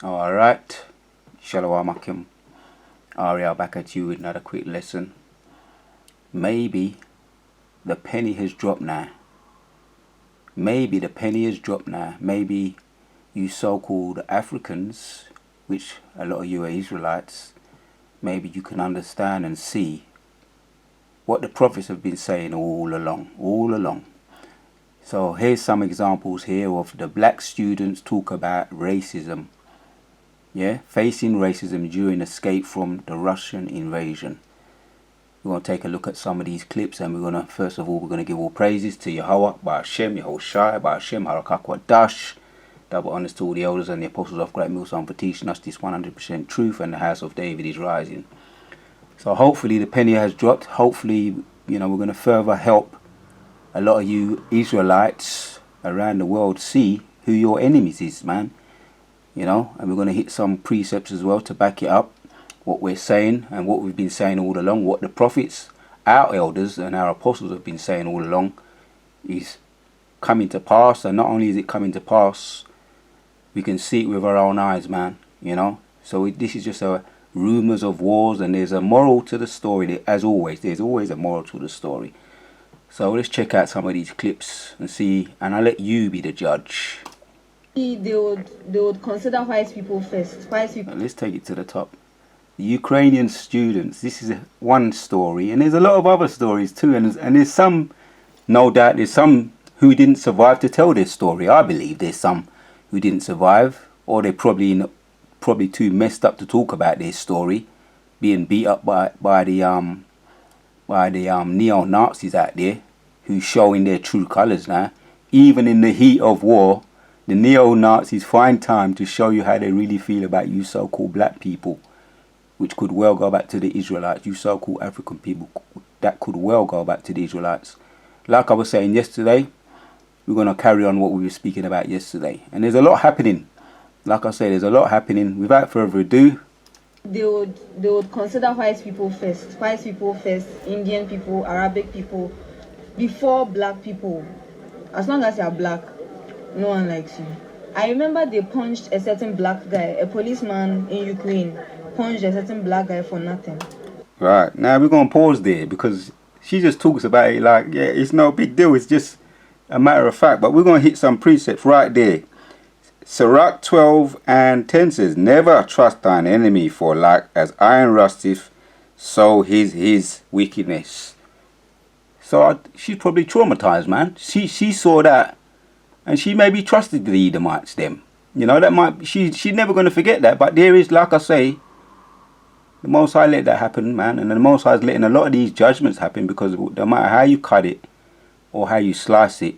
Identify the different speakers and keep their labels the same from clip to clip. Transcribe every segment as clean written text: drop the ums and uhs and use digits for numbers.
Speaker 1: Alright, Shalom Akim. Ariel back at you with another quick lesson. Maybe the penny has dropped now. Maybe the penny has dropped now. Maybe you so-called Africans, which a lot of you are Israelites, maybe you can understand and see what the prophets have been saying all along. So here's some examples here of the black students talk about racism. Yeah, facing racism during escape from the Russian invasion. We're going to take a look at some of these clips, and we're going to, first of all, we're going to give all praises to Yahweh, Ba'ashem, Yehoshai, Ba'ashem, Harakak double honors to all the elders and the apostles of Great Millstone for teaching us this 100% truth, and the house of David is rising. So hopefully the penny has dropped. Hopefully, we're going to further help a lot of you Israelites around the world see who your enemies is, man. And we're going to hit some precepts as well to back it up, what we're saying and what we've been saying all along, what the prophets, our elders and our apostles have been saying all along is coming to pass. And not only is it coming to pass, we can see it with our own eyes, man. So this is just a rumors of wars, and there's a moral to the story. As always, there's always a moral to the story. So let's check out some of these clips and see, and I'll let you be the judge.
Speaker 2: They would consider white people first. White people.
Speaker 1: Let's take it to the top. The Ukrainian students. This is one story, and there's a lot of other stories too. And there's some, no doubt, there's some who didn't survive to tell their story. I believe there's some who didn't survive, or they're probably too messed up to talk about their story, being beat up by the neo-Nazis out there, who's showing their true colours now. Even in the heat of war, the neo-Nazis find time to show you how they really feel about you so-called black people, which could well go back to the Israelites. You so-called African people, that could well go back to the Israelites. Like I was saying yesterday, we're going to carry on what we were speaking about yesterday. And there's a lot happening. Like I said, there's a lot happening. Without further ado,
Speaker 2: they would consider white people first. White people first, Indian people, Arabic people, before black people. As long as you're black, no one likes you. I remember they punched a certain black guy, a policeman in Ukraine, punched a certain black guy for nothing.
Speaker 1: Right, now we're going to pause there because she just talks about it like, yeah, it's no big deal. It's just a matter of fact. But we're going to hit some precepts right there. Sirach 12:10 says, never trust thine enemy, for like as iron rusteth, so is his wickedness. So she's probably traumatized, man. She saw that, and she maybe trusted the Edomites, them. That might, she's never going to forget that. But there is, like I say, the Most High let that happen, man. And the Most High is letting a lot of these judgments happen, because no matter how you cut it or how you slice it,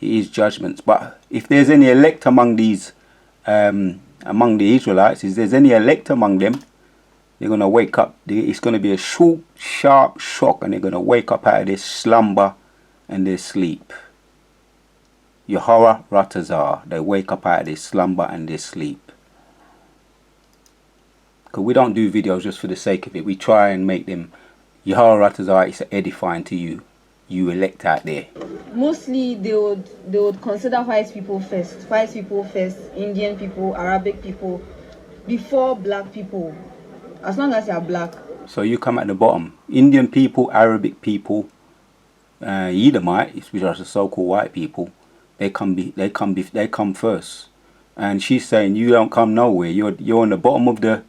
Speaker 1: it is judgments. But if there's any elect among these, among the Israelites, if there's any elect among them, they're going to wake up. It's going to be a short, sharp shock, and they're going to wake up out of their slumber and their sleep. Yahweh Ratazar, they wake up out of their slumber and their sleep. Because we don't do videos just for the sake of it. We try and make them, Yahweh Ratazar is edifying to you, you elect out there.
Speaker 2: Mostly they would consider white people first. White people first, Indian people, Arabic people, before black people. As long as you're black. So
Speaker 1: you come at the bottom. Indian people, Arabic people, Edomites, which are the so-called white people, they come first. And she's saying you don't come nowhere. You're on the bottom of the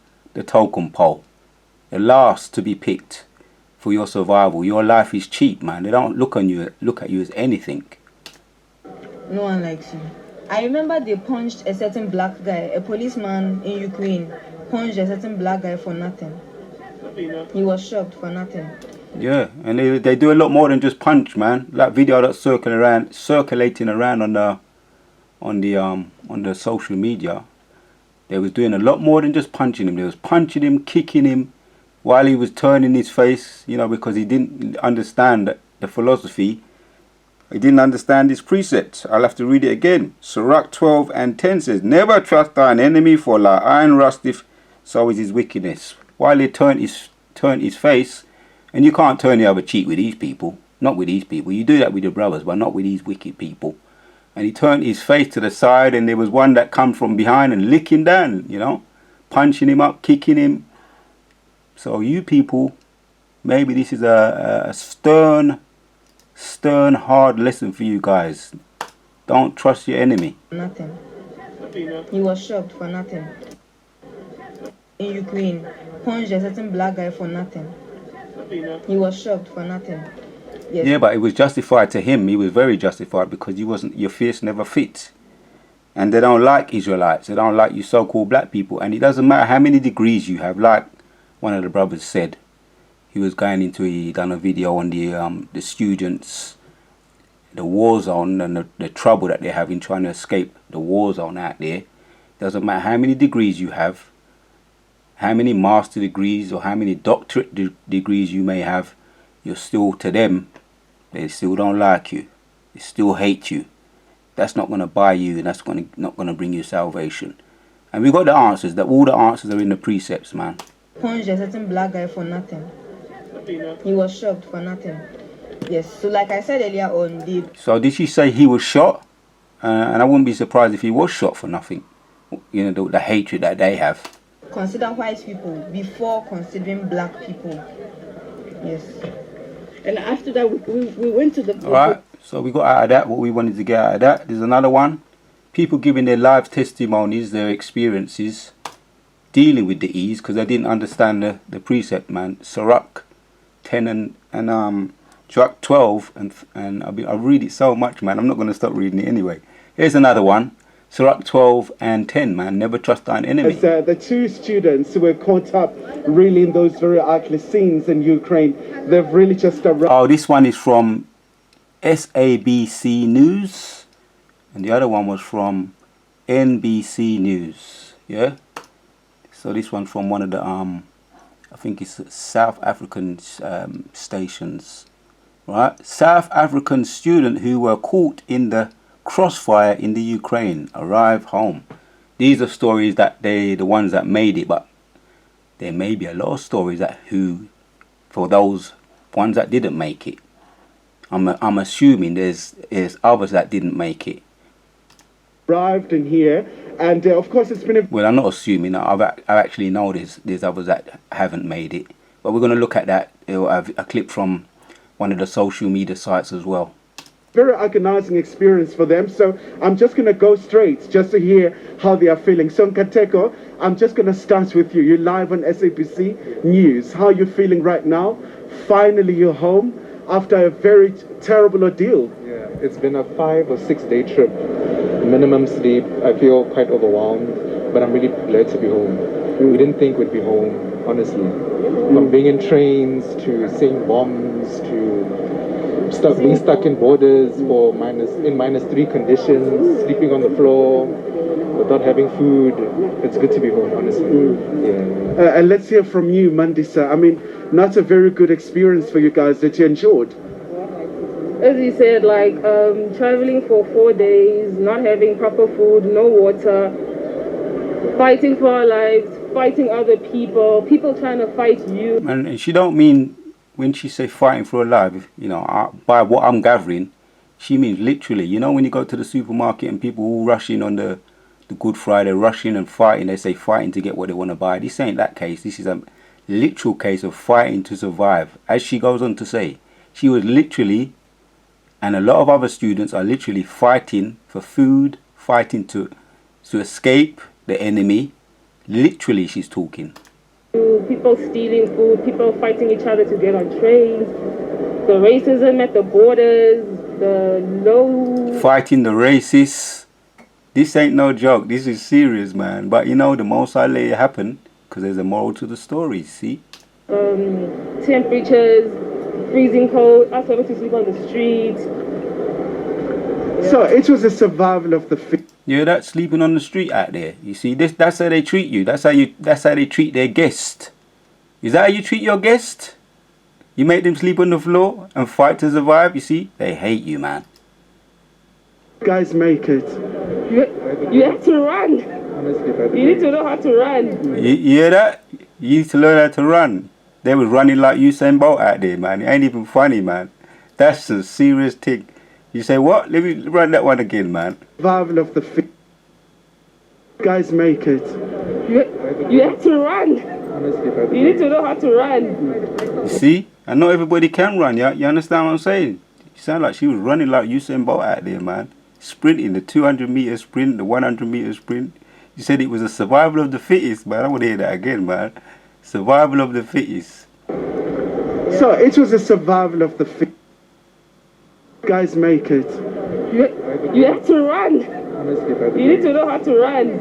Speaker 1: totem pole, the last to be picked for your survival. Your life is cheap, man. They don't look at you as anything.
Speaker 2: No one likes you. I remember they punched a certain black guy, a policeman in Ukraine, punched a certain black guy for nothing. He was shocked for nothing.
Speaker 1: Yeah, and they do a lot more than just punch, man. That video that's circulating around on the social media, they was doing a lot more than just punching him. They was punching him, kicking him, while he was turning his face, because he didn't understand the philosophy. He didn't understand his precepts. I'll have to read it again. Sirach 12:10 says, never trust thine enemy, for like iron rusteth, so is his wickedness. While he turned his face, and you can't turn the other cheek with these people. Not with these people. You do that with your brothers, but not with these wicked people. And he turned his face to the side, and there was one that come from behind and lick him down, you know, punching him up, kicking him. So you people, maybe this is a stern, hard lesson for you guys. Don't trust your enemy.
Speaker 2: Nothing. He was shocked for nothing. In Ukraine, punched a certain black guy for nothing. He was shocked for nothing. Yes.
Speaker 1: Yeah, but it was justified to him. He was very justified because he wasn't. Your fist never fit, and they don't like Israelites. They don't like you so-called black people. And it doesn't matter how many degrees you have. Like one of the brothers said, he was going into. He done a video on the students, the war zone, and the trouble that they're having trying to escape the war zone out there. Doesn't matter how many degrees you have, how many master degrees or how many doctorate degrees you may have. You're still, to them, they still don't like you. They still hate you. That's not going to buy you, and that's not going to bring you salvation. And we got the answers. That all the answers are in the precepts, man.
Speaker 2: Punched a certain black guy for nothing. He was shocked for nothing. Yes. So like I said earlier on,
Speaker 1: So did she say he was shot? And I wouldn't be surprised if he was shot for nothing. You know, the hatred that they have.
Speaker 2: Consider white people before considering black people. Yes.
Speaker 3: And after that, we went to the...
Speaker 1: Alright, so we got out of that what we wanted to get out of that. There's another one. People giving their live testimonies, their experiences, dealing with the ease, because they didn't understand the precept, man. Sirach 10 and Sirach 12, and I read it so much, man. I'm not going to stop reading it anyway. Here's another one. Sirach 12 and 10, man. Never trust thine enemy.
Speaker 4: As, the two students who were caught up really in those very ugly scenes in Ukraine, they've really just arrived.
Speaker 1: Oh, this one is from SABC News, and the other one was from NBC News. Yeah. So this one from one of the I think it's South African stations, right? South African student who were caught in the crossfire in the Ukraine arrive home. These are stories that the ones that made it, but there may be a lot of stories that for those ones that didn't make it. I'm assuming there's others that didn't make it.
Speaker 4: Arrived in here, and of course it's been a...
Speaker 1: Well, I'm not assuming. I actually know there's others that haven't made it, but we're going to look at that. I'll have a clip from one of the social media sites as well.
Speaker 4: Very agonizing experience for them, so I'm just going to go straight just to hear how they are feeling. So Nkateko, I'm just going to start with you. You're live on SABC News. How are you feeling right now? Finally you're home after a very terrible ordeal.
Speaker 5: Yeah, it's been a 5 or 6 day trip. Minimum sleep. I feel quite overwhelmed, but I'm really glad to be home. We didn't think we'd be home, honestly. From being in trains to seeing bombs to being stuck in borders for -3 conditions, sleeping on the floor, without having food. It's good to be home, honestly. Yeah.
Speaker 4: And let's hear from you, Mandisa. I mean, not a very good experience for you guys that you endured.
Speaker 3: As you said, like traveling for 4 days, not having proper food, no water, fighting for our lives, fighting other people, people trying to fight you.
Speaker 1: And she don't mean, when she say fighting for her life, you know, by what I'm gathering, she means literally. You know, when you go to the supermarket and people all rushing on the Good Friday, rushing and fighting, they say fighting to get what they want to buy. This ain't that case. This is a literal case of fighting to survive. As she goes on to say, she was literally, and a lot of other students are literally fighting for food, fighting to escape the enemy. Literally, she's talking.
Speaker 3: People stealing food, people fighting each other to get on trains, the racism at the borders, the low...
Speaker 1: Fighting the racists. This ain't no joke. This is serious, man. But you know, the most I let it happen, because there's a moral to the story, see?
Speaker 3: Temperatures, freezing cold, us having to sleep on the streets.
Speaker 4: So it was a survival of the fittest.
Speaker 1: Yeah, that's sleeping on the street out there. You see, that's how they treat you. That's how they treat their guest. Is that how you treat your guest? You make them sleep on the floor and fight to survive. You see, they hate you, man.
Speaker 4: Guys, make it.
Speaker 3: You have to run.
Speaker 5: Honestly,
Speaker 3: You need to know how to run.
Speaker 1: You hear that? You need to learn how to run. They was running like Usain Bolt out there, man. It ain't even funny, man. That's a serious thing. You say what? Let me run that one again, man.
Speaker 4: Survival of the fittest. Guys make it.
Speaker 3: You have to run.
Speaker 5: Honestly, if I
Speaker 3: You need to know how to run.
Speaker 1: You see? And not everybody can run, yeah? You understand what I'm saying? You sound like she was running like Usain Bolt out there, man. Sprinting, the 200-meter sprint, the 100-meter sprint. You said it was a survival of the fittest, man. I want to hear that again, man. Survival of the fittest.
Speaker 4: So it was a survival of the fittest. Guys make it.
Speaker 3: You have to run.
Speaker 5: honestly, if I
Speaker 3: You need to know how to run.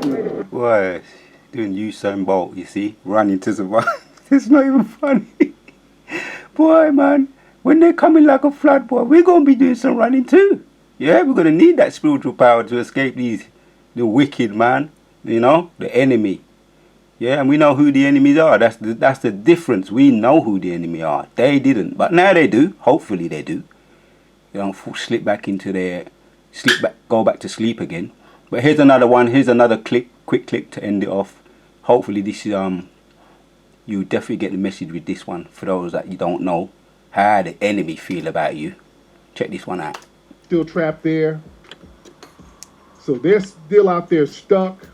Speaker 1: Boy, doing Usain Bolt, you see? Running to survive. It's not even funny. Boy, man, when they're coming like a flood, boy, we're going to be doing some running too. Yeah, we're going to need that spiritual power to escape the wicked, man. You know, the enemy. Yeah, and we know who the enemies are. That's the difference. We know who the enemy are. They didn't, but now they do. Hopefully they do. They don't slip back into go back to sleep again. But here's another one. Here's another quick click to end it off. Hopefully this is you definitely get the message with this one. For those that you don't know how the enemy feel about you, check this one out.
Speaker 6: Still trapped there. So they're still out there stuck.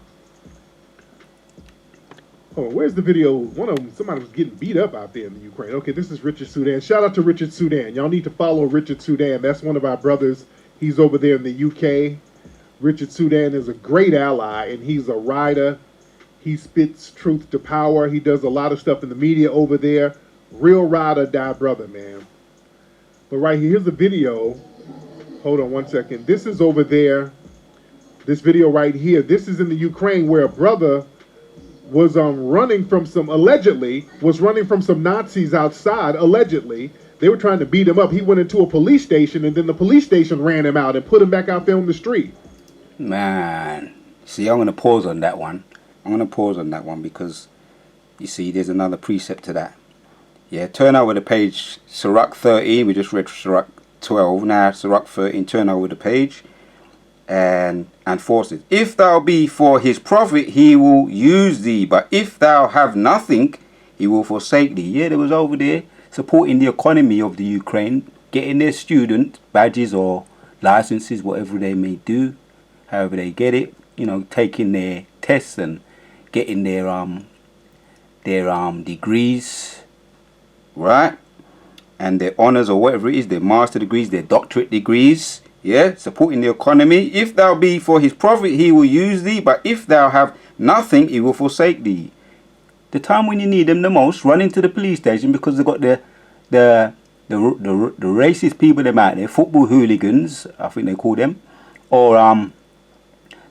Speaker 6: Oh, where's the video? One of them, somebody was getting beat up out there in the Ukraine. Okay, this is Richard Sudan. Shout out to Richard Sudan. Y'all need to follow Richard Sudan. That's one of our brothers. He's over there in the UK. Richard Sudan is a great ally, and he's a writer. He spits truth to power. He does a lot of stuff in the media over there. Real ride or die brother, man. But right here, here's a video. Hold on one second. This is over there. This video right here. This is in the Ukraine where a brother was allegedly running from some Nazis outside. Allegedly, they were trying to beat him up. He went into a police station, and then the police station ran him out and put him back out there on the street.
Speaker 1: Man, see, I'm going to pause on that one. Because, you see, there's another precept to that. Yeah, turn over the page, Sirach 13. We just read Sirach 12. Now, Sirach 13, turn over the page. And forces. If thou be for his profit, he will use thee. But if thou have nothing, he will forsake thee. Yeah, they was over there supporting the economy of the Ukraine, getting their student badges or licenses, whatever they may do, however they get it. You know, taking their tests and getting their degrees, right? And their honors or whatever it is, their master degrees, their doctorate degrees. Yeah, supporting the economy. If thou be for his profit, he will use thee. But if thou have nothing, he will forsake thee. The time when you need them the most, run into the police station because they've got the racist people them out there, football hooligans, I think they call them, or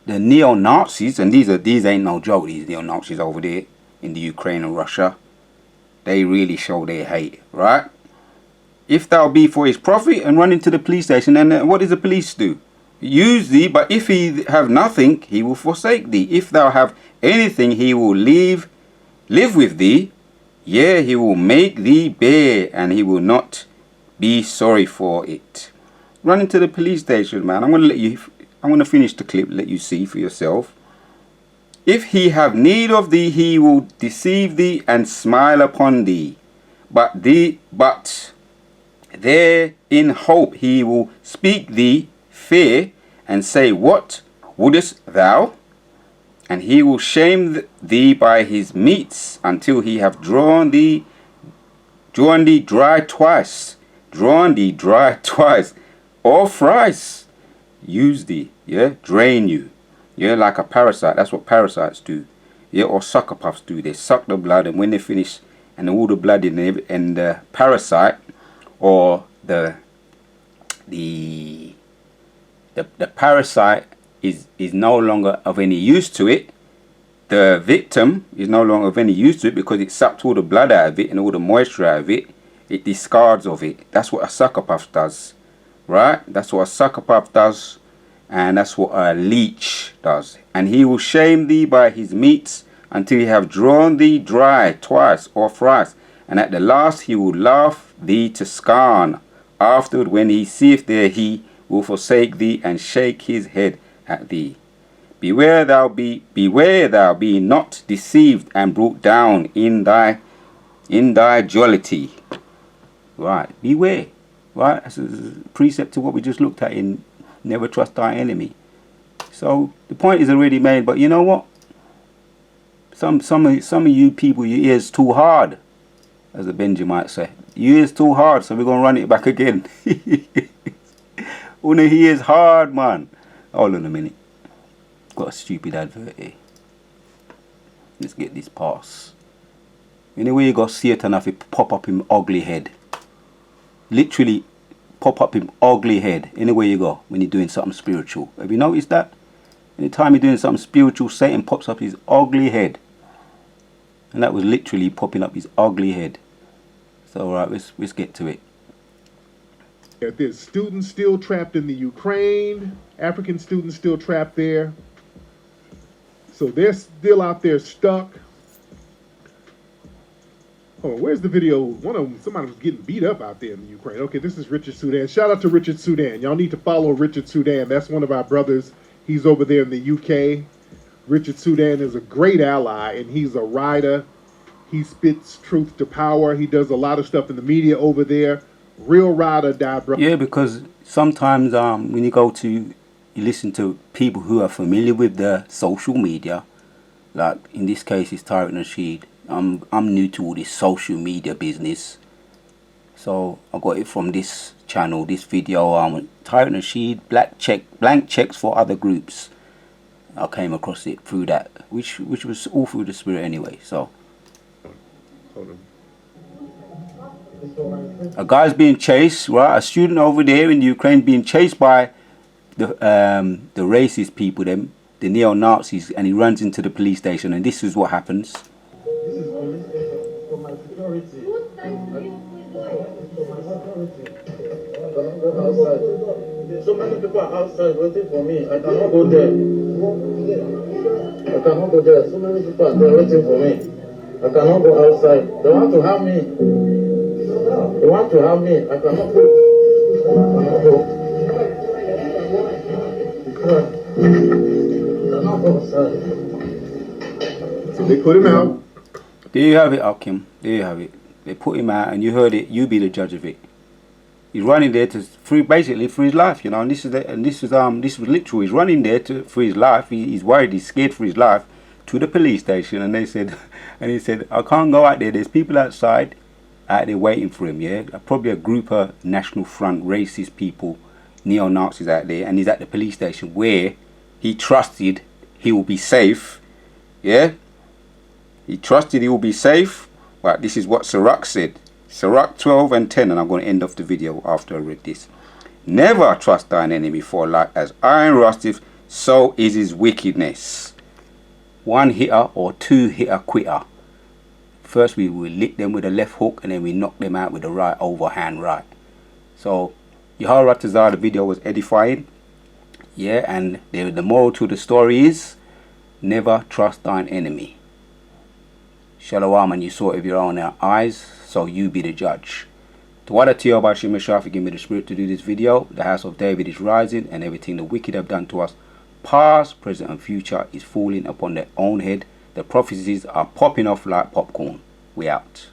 Speaker 1: the neo-Nazis, and these ain't no joke. These neo-Nazis over there in the Ukraine and Russia, they really show their hate, right? If thou be for his profit, and run into the police station, and what does the police do? Use thee, but if he have nothing, he will forsake thee. If thou have anything, he will live with thee. Yea, he will make thee bear, and he will not be sorry for it. Run into the police station, man. I'm gonna finish the clip, let you see for yourself. If he have need of thee, he will deceive thee and smile upon thee. But there in hope he will speak thee fair and say, what wouldest thou? And he will shame thee by his meats until he have drawn thee dry twice, or thrice. Use thee, yeah, drain you, yeah, like a parasite. That's what parasites do, yeah, or sucker puffs do. They suck the blood, and when they finish, and all the blood in there, and the parasite or the parasite is no longer of any use to it. The victim is no longer of any use to it because it sucked all the blood out of it and all the moisture out of it. It discards of it. That's what a sucker puff does, right? That's what a sucker puff does, and that's what a leech does. And he will shame thee by his meats until he have drawn thee dry twice or thrice, and at the last he will laugh thee to scorn. Afterward, when he seeth there, he will forsake thee and shake his head at thee. Beware thou be not deceived and brought down in thy jollity. Right, beware. right? That's a precept to what we just looked at in Never Trust Thy Enemy. So the point is already made, but you know what? Some of you people, your ears too hard, as the Benji might say. Your ears too hard, so we're gonna run it back again. Una ears hard, man. Hold on a minute. Got a stupid advert here. Let's get this pass. Anyway, you got Satan have it pop up him ugly head. Literally pop up him ugly head anywhere you go when you're doing something spiritual. Have you noticed that? Anytime you're doing something spiritual, Satan pops up his ugly head. And that was literally popping up his ugly head. So alright, let's get to it.
Speaker 6: There's students still trapped in the Ukraine, African students still trapped there. So they're still out there stuck. Oh, where's the video? One of them, somebody was getting beat up out there in the Ukraine. Okay, this is Richard Sudan. Shout out to Richard Sudan. Y'all need to follow Richard Sudan. That's one of our brothers. He's over there in the UK. Richard Sudan is a great ally, and he's a writer. He spits truth to power. He does a lot of stuff in the media over there. Real ride or die, bro.
Speaker 1: Yeah, because sometimes when you listen to people who are familiar with the social media, like in this case it's Tariq Nasheed. I'm new to all this social media business, so I got it from this channel, this video. Tariq Nasheed, blank checks for other groups. I came across it through that, which was all through the spirit anyway. So
Speaker 6: Hold on.
Speaker 1: a guy's being chased, right? A student over there in Ukraine being chased by the racist people, the neo-Nazis, and he runs into the police station, and this is what happens.
Speaker 7: This is police station for my security. Outside. So many people are outside waiting for me. I cannot go there. I cannot go there. So many people are there waiting for me. I cannot go outside. They want to have me. They want to have me. I cannot go. I cannot go. I cannot go outside.
Speaker 6: So they put him out.
Speaker 1: There you have it, Akim. There you have it. They put him out, and you heard it. You be the judge of it. He's running there to basically for his life, you know. And this was literal. He's running there for his life. He's worried. He's scared for his life. To the police station, and they said, and he said, I can't go out there. There's people outside, out there waiting for him. Yeah, probably a group of National Front racist people, neo-Nazis out there, and he's at the police station where he trusted he will be safe. Yeah, he trusted he will be safe. Right, this is what Sirach said. Sirach 12:10, and I'm going to end off the video after I read this. Never trust thine enemy, for like as iron rusteth, so is his wickedness. One hitter or two hitter quitter. First we will lick them with a left hook, and then we knock them out with the right overhand right. So Yaharatazar, the video was edifying. Yeah, and the moral to the story is never trust thine enemy. Shalom, and you saw it with your own eyes, so you be the judge. Tawada Tiyo Bashim Shafi, give me the spirit to do this video. The house of David is rising, and everything the wicked have done to us, past, present and future, is falling upon their own head. The prophecies are popping off like popcorn. We out.